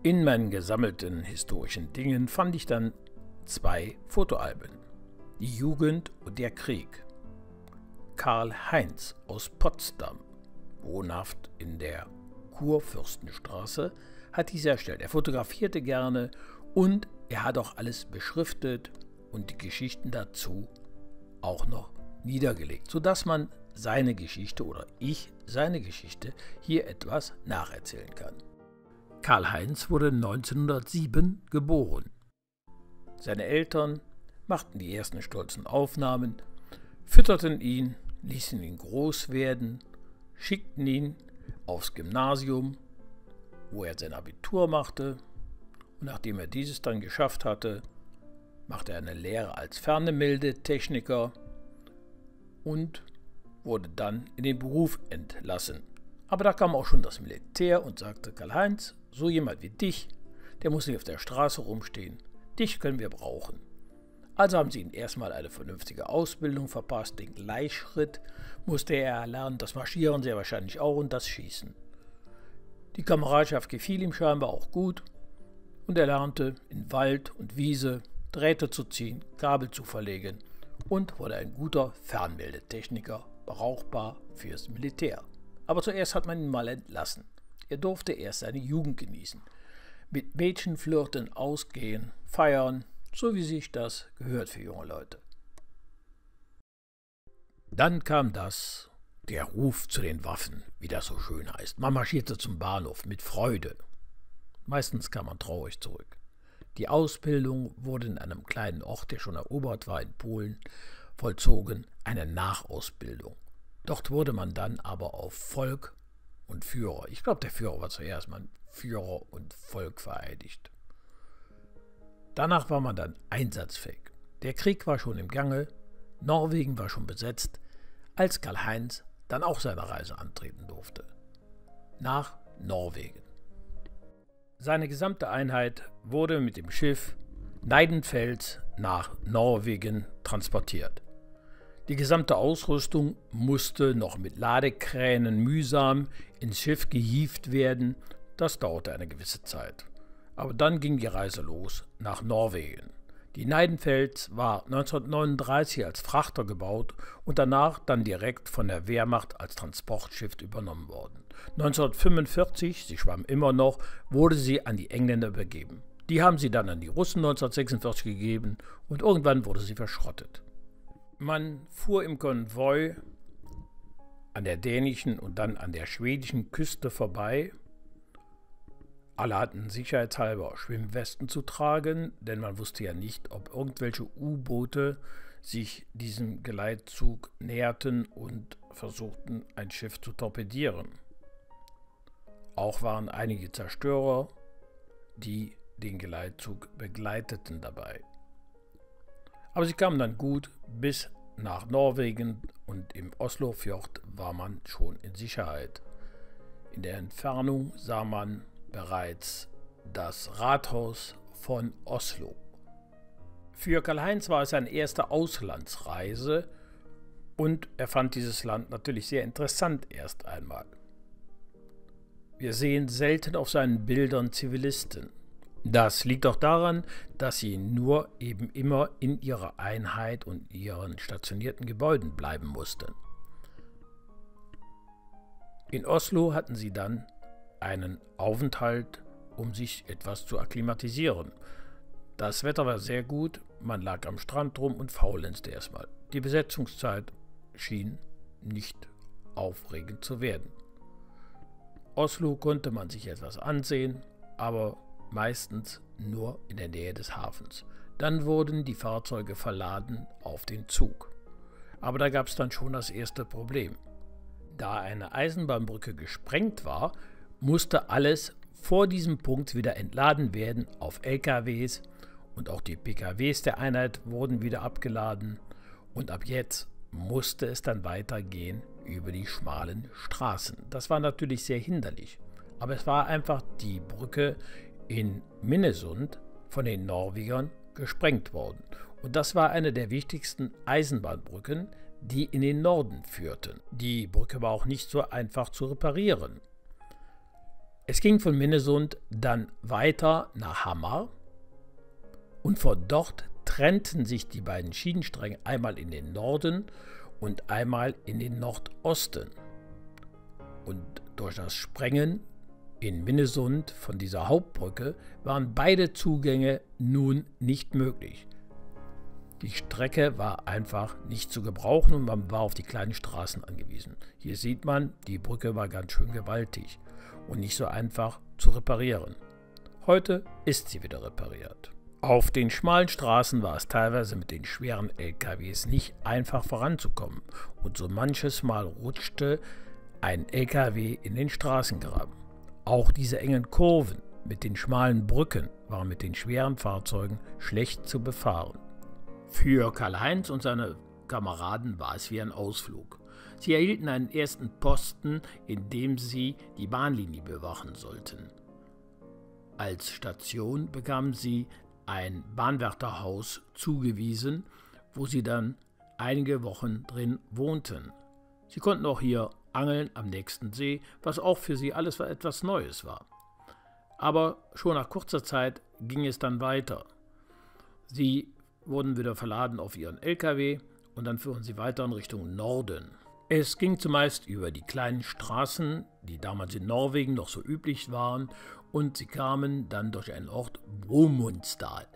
In meinen gesammelten historischen Dingen fand ich dann 2 Fotoalben. Die Jugend und der Krieg. Karl Heinz aus Potsdam, wohnhaft in der Kurfürstenstraße, hat dies erstellt. Er fotografierte gerne und er hat auch alles beschriftet und die Geschichten dazu auch noch niedergelegt, sodass man seine Geschichte oder ich seine Geschichte hier etwas nacherzählen kann. Karl Heinz wurde 1907 geboren. Seine Eltern machten die ersten stolzen Aufnahmen, fütterten ihn, ließen ihn groß werden, schickten ihn aufs Gymnasium, wo er sein Abitur machte, und nachdem er dieses dann geschafft hatte, machte er eine Lehre als Fernsehmeldetechniker und wurde dann in den Beruf entlassen. Aber da kam auch schon das Militär und sagte: Karl-Heinz, so jemand wie dich, der muss nicht auf der Straße rumstehen, dich können wir brauchen. Also haben sie ihm erstmal eine vernünftige Ausbildung verpasst, den Gleichschritt musste er erlernen, das Marschieren sehr wahrscheinlich auch und das Schießen. Die Kameradschaft gefiel ihm scheinbar auch gut und er lernte in Wald und Wiese Drähte zu ziehen, Kabel zu verlegen und wurde ein guter Fernmeldetechniker, brauchbar fürs Militär. Aber zuerst hat man ihn mal entlassen. Er durfte erst seine Jugend genießen, mit Mädchen flirten, ausgehen, feiern, so wie sich das gehört für junge Leute. Dann kam der Ruf zu den Waffen, wie das so schön heißt. Man marschierte zum Bahnhof mit Freude. Meistens kam man traurig zurück. Die Ausbildung wurde in einem kleinen Ort, der schon erobert war in Polen, vollzogen, eine Nachausbildung. Dort wurde man dann aber auf Volk und Führer, ich glaube der Führer war zuerst mal Führer und Volk vereidigt. Danach war man dann einsatzfähig. Der Krieg war schon im Gange, Norwegen war schon besetzt, als Karl-Heinz dann auch seine Reise antreten durfte. Nach Norwegen. Seine gesamte Einheit wurde mit dem Schiff Neidenfels nach Norwegen transportiert. Die gesamte Ausrüstung musste noch mit Ladekränen mühsam ins Schiff gehievt werden. Das dauerte eine gewisse Zeit. Aber dann ging die Reise los nach Norwegen. Die Neidenfels war 1939 als Frachter gebaut und danach dann direkt von der Wehrmacht als Transportschiff übernommen worden. 1945, sie schwamm immer noch, wurde sie an die Engländer übergeben. Die haben sie dann an die Russen 1946 gegeben und irgendwann wurde sie verschrottet. Man fuhr im Konvoi an der dänischen und dann an der schwedischen Küste vorbei. Alle hatten sicherheitshalber Schwimmwesten zu tragen, denn man wusste ja nicht, ob irgendwelche U-Boote sich diesem Geleitzug näherten und versuchten, ein Schiff zu torpedieren. Auch waren einige Zerstörer, die den Geleitzug begleiteten dabei. Aber sie kamen dann gut bis nach Norwegen und im Oslofjord war man schon in Sicherheit. In der Entfernung sah man bereits das Rathaus von Oslo. Für Karl-Heinz war es seine erste Auslandsreise und er fand dieses Land natürlich sehr interessant erst einmal. Wir sehen selten auf seinen Bildern Zivilisten. Das liegt auch daran, dass sie nur eben immer in ihrer Einheit und ihren stationierten Gebäuden bleiben mussten. In Oslo hatten sie dann einen Aufenthalt, um sich etwas zu akklimatisieren. Das Wetter war sehr gut, man lag am Strand rum und faulenzte erstmal. Die Besetzungszeit schien nicht aufregend zu werden. Oslo konnte man sich etwas ansehen, aber meistens nur in der Nähe des Hafens. Dann wurden die Fahrzeuge verladen auf den Zug. Aber da gab es dann schon das erste Problem. Da eine Eisenbahnbrücke gesprengt war, musste alles vor diesem Punkt wieder entladen werden auf LKWs und auch die PKWs der Einheit wurden wieder abgeladen und ab jetzt musste es dann weitergehen über die schmalen Straßen. Das war natürlich sehr hinderlich, aber es war einfach die Brücke in Minnesund von den Norwegern gesprengt worden. Und das war eine der wichtigsten Eisenbahnbrücken, die in den Norden führten. Die Brücke war auch nicht so einfach zu reparieren. Es ging von Minnesund dann weiter nach Hamar und von dort trennten sich die beiden Schienenstränge einmal in den Norden und einmal in den Nordosten. Und durch das Sprengen in Minnesund von dieser Hauptbrücke waren beide Zugänge nun nicht möglich. Die Strecke war einfach nicht zu gebrauchen und man war auf die kleinen Straßen angewiesen. Hier sieht man, die Brücke war ganz schön gewaltig und nicht so einfach zu reparieren. Heute ist sie wieder repariert. Auf den schmalen Straßen war es teilweise mit den schweren LKWs nicht einfach voranzukommen und so manches Mal rutschte ein LKW in den Straßengraben. Auch diese engen Kurven mit den schmalen Brücken waren mit den schweren Fahrzeugen schlecht zu befahren. Für Karl-Heinz und seine Kameraden war es wie ein Ausflug. Sie erhielten einen ersten Posten, in dem sie die Bahnlinie bewachen sollten. Als Station bekamen sie ein Bahnwärterhaus zugewiesen, wo sie dann einige Wochen drin wohnten. Sie konnten auch hier angeln am nächsten See, was auch für sie alles etwas Neues war. Aber schon nach kurzer Zeit ging es dann weiter. Sie wurden wieder verladen auf ihren LKW und dann fuhren sie weiter in Richtung Norden. Es ging zumeist über die kleinen Straßen, die damals in Norwegen noch so üblich waren, und sie kamen dann durch einen Ort Bromundsdal.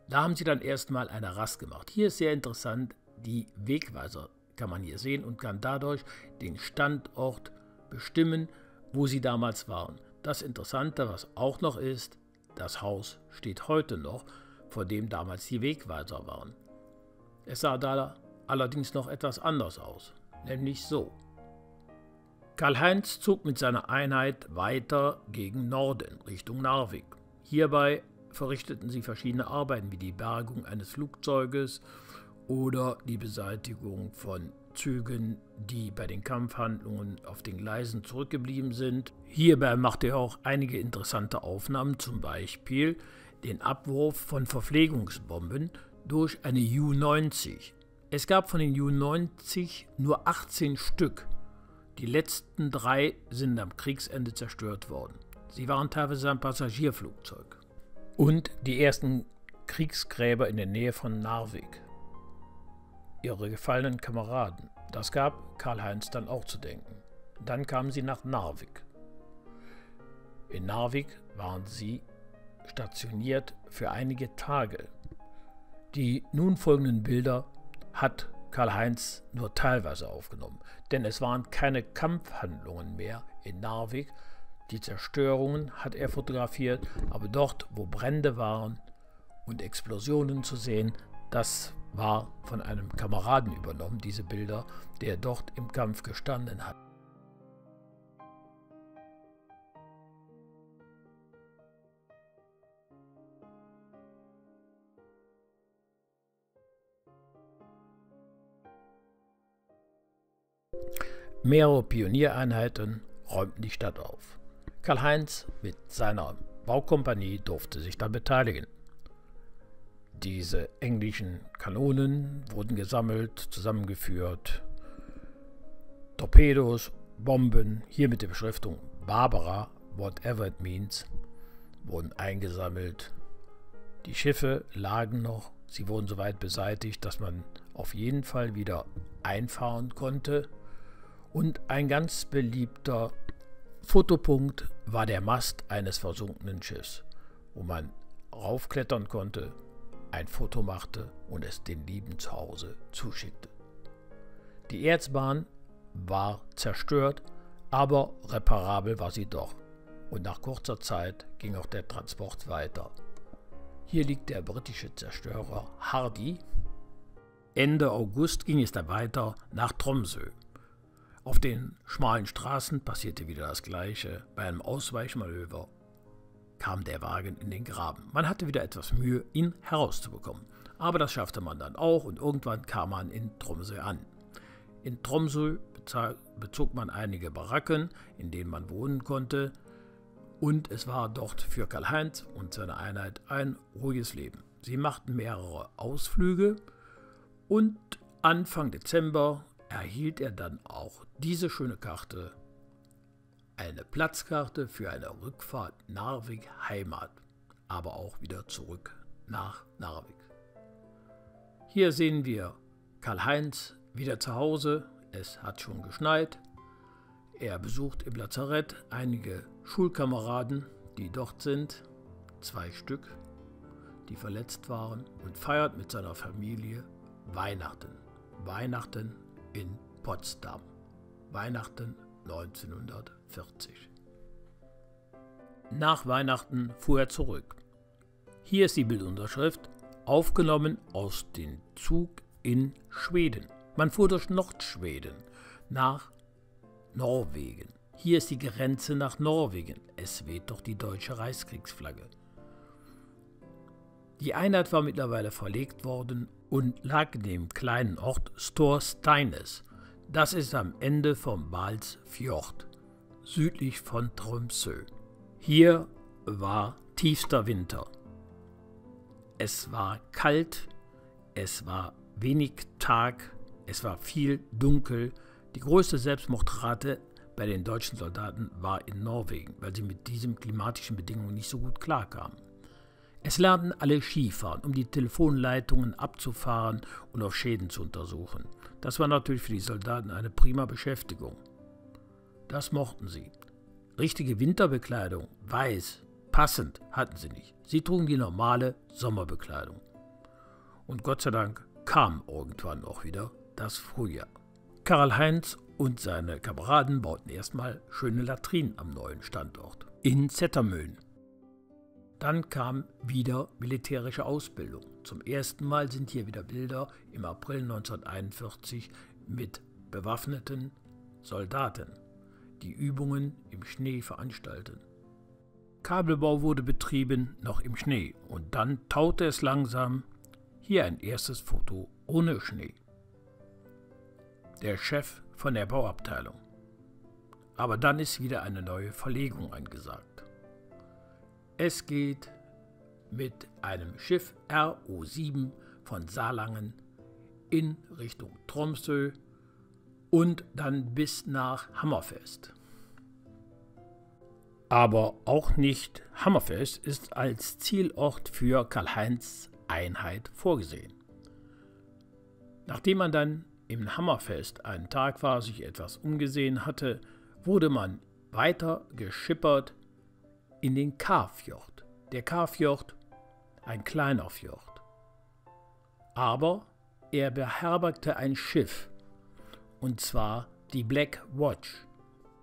Da haben sie dann erstmal eine Rast gemacht. Hier ist sehr interessant, die Wegweiser kann man hier sehen und kann dadurch den Standort bestimmen, wo sie damals waren. Das Interessante, was auch noch ist, das Haus steht heute noch, vor dem damals die Wegweiser waren. Es sah da allerdings noch etwas anders aus, nämlich so. Karl-Heinz zog mit seiner Einheit weiter gegen Norden, Richtung Narvik. Hierbei verrichteten sie verschiedene Arbeiten wie die Bergung eines Flugzeuges oder die Beseitigung von Zügen, die bei den Kampfhandlungen auf den Gleisen zurückgeblieben sind. Hierbei machte er auch einige interessante Aufnahmen, zum Beispiel den Abwurf von Verpflegungsbomben durch eine Ju-90. Es gab von den Ju-90 nur 18 Stück. Die letzten 3 sind am Kriegsende zerstört worden. Sie waren teilweise ein Passagierflugzeug. Und die ersten Kriegsgräber in der Nähe von Narvik. Ihre gefallenen Kameraden. Das gab Karl-Heinz dann auch zu denken. Dann kamen sie nach Narvik. In Narvik waren sie stationiert für einige Tage. Die nun folgenden Bilder hat Karl-Heinz nur teilweise aufgenommen, denn es waren keine Kampfhandlungen mehr in Narvik. Die Zerstörungen hat er fotografiert, aber dort, wo Brände waren und Explosionen zu sehen, das war von einem Kameraden übernommen, diese Bilder, der dort im Kampf gestanden hat. Mehrere Pioniereinheiten räumten die Stadt auf. Karl-Heinz mit seiner Baukompanie durfte sich dann beteiligen. Diese englischen Kanonen wurden gesammelt, zusammengeführt. Torpedos, Bomben, hier mit der Beschriftung Barbara, whatever it means, wurden eingesammelt. Die Schiffe lagen noch, sie wurden so weit beseitigt, dass man auf jeden Fall wieder einfahren konnte. Und ein ganz beliebter Fotopunkt war der Mast eines versunkenen Schiffs, wo man raufklettern konnte, ein Foto machte und es den Lieben zu Hause zuschickte. Die Erzbahn war zerstört, aber reparabel war sie doch. Und nach kurzer Zeit ging auch der Transport weiter. Hier liegt der britische Zerstörer Hardy. Ende August ging es dann weiter nach Tromsø. Auf den schmalen Straßen passierte wieder das Gleiche. Bei einem Ausweichmanöver kam der Wagen in den Graben. Man hatte wieder etwas Mühe, ihn herauszubekommen. Aber das schaffte man dann auch und irgendwann kam man in Tromsø an. In Tromsø bezog man einige Baracken, in denen man wohnen konnte. Und es war dort für Karl-Heinz und seine Einheit ein ruhiges Leben. Sie machten mehrere Ausflüge und Anfang Dezember erhielt er dann auch diese schöne Karte eine Platzkarte für eine Rückfahrt Narvik Heimat, aber auch wieder zurück nach Narvik. Hier sehen wir Karl-Heinz wieder zu Hause, es hat schon geschneit. Er besucht im Lazarett einige Schulkameraden, die dort sind, 2 Stück, die verletzt waren, und feiert mit seiner Familie Weihnachten. Weihnachten in Potsdam. Weihnachten 1940. Nach Weihnachten fuhr er zurück. Hier ist die Bildunterschrift, aufgenommen aus dem Zug in Schweden. Man fuhr durch Nordschweden nach Norwegen. Hier ist die Grenze nach Norwegen. Es weht doch die deutsche Reichskriegsflagge. Die Einheit war mittlerweile verlegt worden und lag in dem kleinen Ort Storsteinnes. Das ist am Ende vom Balsfjord, südlich von Tromsø. Hier war tiefster Winter. Es war kalt, es war wenig Tag, es war viel dunkel. Die größte Selbstmordrate bei den deutschen Soldaten war in Norwegen, weil sie mit diesen klimatischen Bedingungen nicht so gut klarkamen. Es lernten alle Skifahren, um die Telefonleitungen abzufahren und auf Schäden zu untersuchen. Das war natürlich für die Soldaten eine prima Beschäftigung. Das mochten sie. Richtige Winterbekleidung, weiß, passend, hatten sie nicht. Sie trugen die normale Sommerbekleidung. Und Gott sei Dank kam irgendwann auch wieder das Frühjahr. Karl-Heinz und seine Kameraden bauten erstmal schöne Latrinen am neuen Standort in Zettermöen. Dann kam wieder militärische Ausbildung. Zum ersten Mal sind hier wieder Bilder im April 1941 mit bewaffneten Soldaten, die Übungen im Schnee veranstalten. Kabelbau wurde betrieben, noch im Schnee, und dann taute es langsam. Hier ein erstes Foto ohne Schnee. Der Chef von der Bauabteilung. Aber dann ist wieder eine neue Verlegung angesagt. Es geht mit einem Schiff RO7 von Saarlangen in Richtung Tromsø und dann bis nach Hammerfest. Aber auch nicht Hammerfest ist als Zielort für Karl-Heinz' Einheit vorgesehen. Nachdem man dann im Hammerfest einen Tag war, sich etwas umgesehen hatte, wurde man weiter geschippert in den Karfjord. Der Karfjord, ein kleiner Fjord. Aber er beherbergte ein Schiff, und zwar die Black Watch.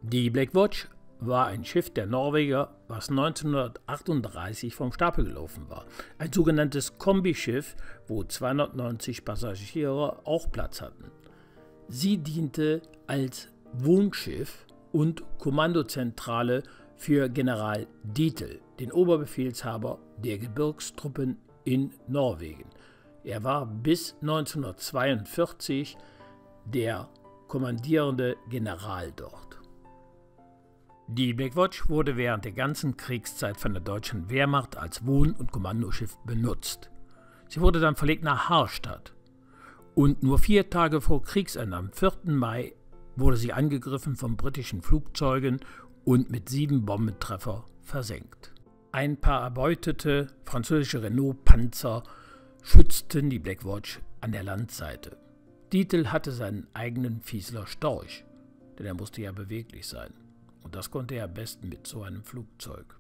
Die Black Watch war ein Schiff der Norweger, was 1938 vom Stapel gelaufen war. Ein sogenanntes Kombischiff, wo 290 Passagiere auch Platz hatten. Sie diente als Wohnschiff und Kommandozentrale für General Dietl, den Oberbefehlshaber der Gebirgstruppen in Norwegen. Er war bis 1942 der kommandierende General dort. Die Black Watch wurde während der ganzen Kriegszeit von der deutschen Wehrmacht als Wohn- und Kommandoschiff benutzt. Sie wurde dann verlegt nach Harstad. Und nur 4 Tage vor Kriegsende, am 4. Mai, wurde sie angegriffen von britischen Flugzeugen und mit 7 Bombentreffer versenkt. Ein paar erbeutete französische Renault-Panzer schützten die Black Watch an der Landseite. Dietl hatte seinen eigenen Fiesler Storch, denn er musste ja beweglich sein. Und das konnte er am besten mit so einem Flugzeug.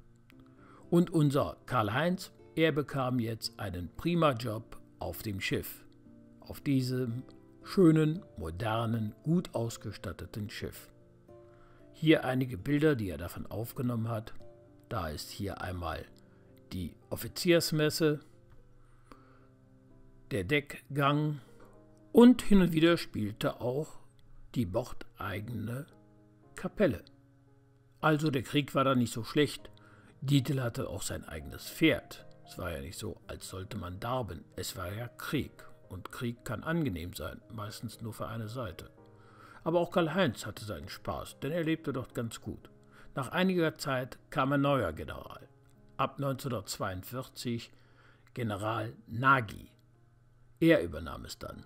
Und unser Karl-Heinz, er bekam jetzt einen prima Job auf dem Schiff. Auf diesem schönen, modernen, gut ausgestatteten Schiff. Hier einige Bilder, die er davon aufgenommen hat. Da ist hier einmal die Offiziersmesse, der Deckgang und hin und wieder spielte auch die bordeigene Kapelle. Also der Krieg war da nicht so schlecht. Dietl hatte auch sein eigenes Pferd. Es war ja nicht so, als sollte man darben. Es war ja Krieg. Und Krieg kann angenehm sein, meistens nur für eine Seite. Aber auch Karl-Heinz hatte seinen Spaß, denn er lebte dort ganz gut. Nach einiger Zeit kam ein neuer General. Ab 1942 General Nagy. Er übernahm es dann.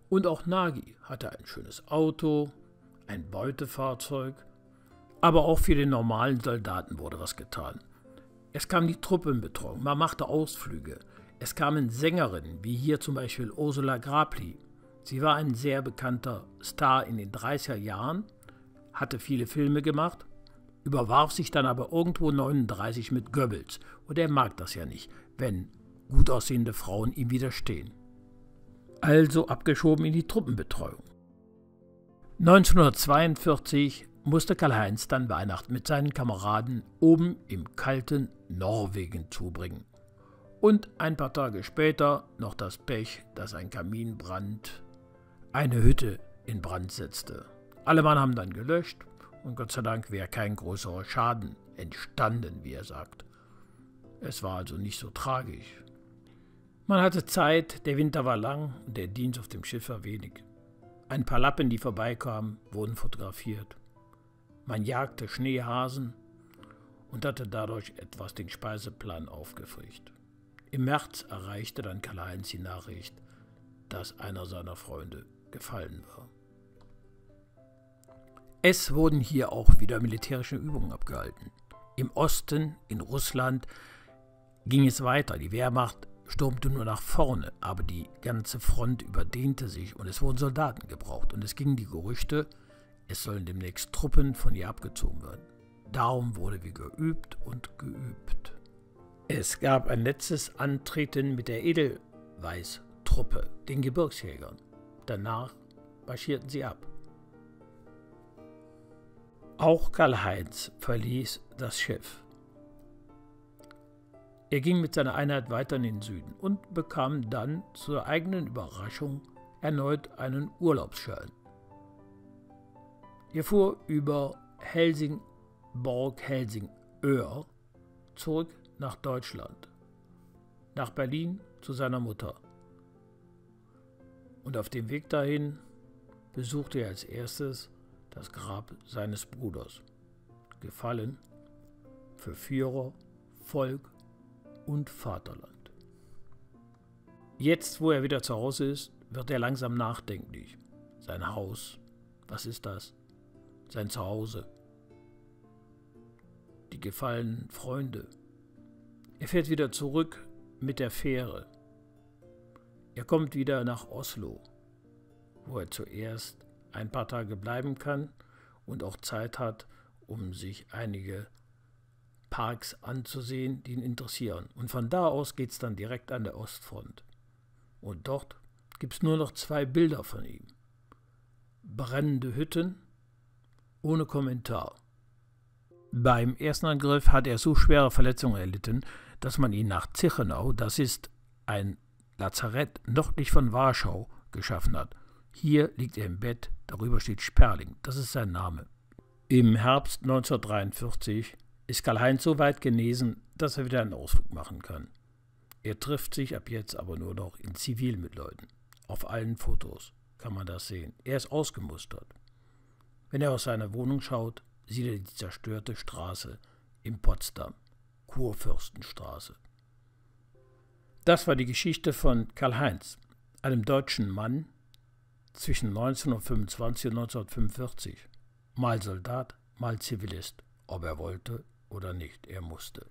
Und auch Nagy hatte ein schönes Auto, ein Beutefahrzeug, Aber auch für den normalen Soldaten wurde was getan. Es kam die Truppenbetreuung, man machte Ausflüge. Es kamen Sängerinnen, wie hier zum Beispiel Ursula Grabli. Sie war ein sehr bekannter Star in den 30er Jahren, hatte viele Filme gemacht, überwarf sich dann aber irgendwo 1939 mit Goebbels. Und er mag das ja nicht, wenn gut aussehende Frauen ihm widerstehen. Also abgeschoben in die Truppenbetreuung. 1942 musste Karl-Heinz dann Weihnachten mit seinen Kameraden oben im kalten Norwegen zubringen. Und ein paar Tage später noch das Pech, dass ein Kaminbrand eine Hütte in Brand setzte. Alle Mann haben dann gelöscht und Gott sei Dank wäre kein größerer Schaden entstanden, wie er sagt. Es war also nicht so tragisch. Man hatte Zeit, der Winter war lang und der Dienst auf dem Schiff war wenig. Ein paar Lappen, die vorbeikamen, wurden fotografiert. Man jagte Schneehasen und hatte dadurch etwas den Speiseplan aufgefrischt. Im März erreichte dann Karl-Heinz die Nachricht, dass einer seiner Freunde gefallen war. Es wurden hier auch wieder militärische Übungen abgehalten. Im Osten, in Russland, ging es weiter. Die Wehrmacht stürmte nur nach vorne, aber die ganze Front überdehnte sich und es wurden Soldaten gebraucht. Und es gingen die Gerüchte, es sollen demnächst Truppen von ihr abgezogen werden. Darum wurde wie geübt und geübt. Es gab ein letztes Antreten mit der Edelweiß-Truppe, den Gebirgsjägern. Danach marschierten sie ab. Auch Karl-Heinz verließ das Schiff. Er ging mit seiner Einheit weiter in den Süden und bekam dann zur eigenen Überraschung erneut einen Urlaubsschein. Er fuhr über Helsingborg-Helsingør zurück nach Deutschland, nach Berlin zu seiner Mutter. Und auf dem Weg dahin besuchte er als erstes das Grab seines Bruders, gefallen für Führer, Volk und Vaterland. Jetzt, wo er wieder zu Hause ist, wird er langsam nachdenklich. Sein Haus, was ist das? Sein Zuhause. Die gefallenen Freunde. Er fährt wieder zurück mit der Fähre. Er kommt wieder nach Oslo, wo er zuerst ein paar Tage bleiben kann und auch Zeit hat, um sich einige Parks anzusehen, die ihn interessieren. Und von da aus geht es dann direkt an der Ostfront. Und dort gibt es nur noch 2 Bilder von ihm. Brennende Hütten, ohne Kommentar. Beim ersten Angriff hat er so schwere Verletzungen erlitten, dass man ihn nach Zichenau, das ist ein Lazarett nördlich von Warschau, geschaffen hat. Hier liegt er im Bett, darüber steht Sperling, das ist sein Name. Im Herbst 1943 ist Karl-Heinz so weit genesen, dass er wieder einen Ausflug machen kann. Er trifft sich ab jetzt aber nur noch in Zivil mit Leuten. Auf allen Fotos kann man das sehen. Er ist ausgemustert. Wenn er aus seiner Wohnung schaut, sieht er die zerstörte Straße in Potsdam, Kurfürstenstraße. Das war die Geschichte von Karl-Heinz, einem deutschen Mann zwischen 1925 und 1945. Mal Soldat, mal Zivilist, ob er wollte oder nicht, er musste.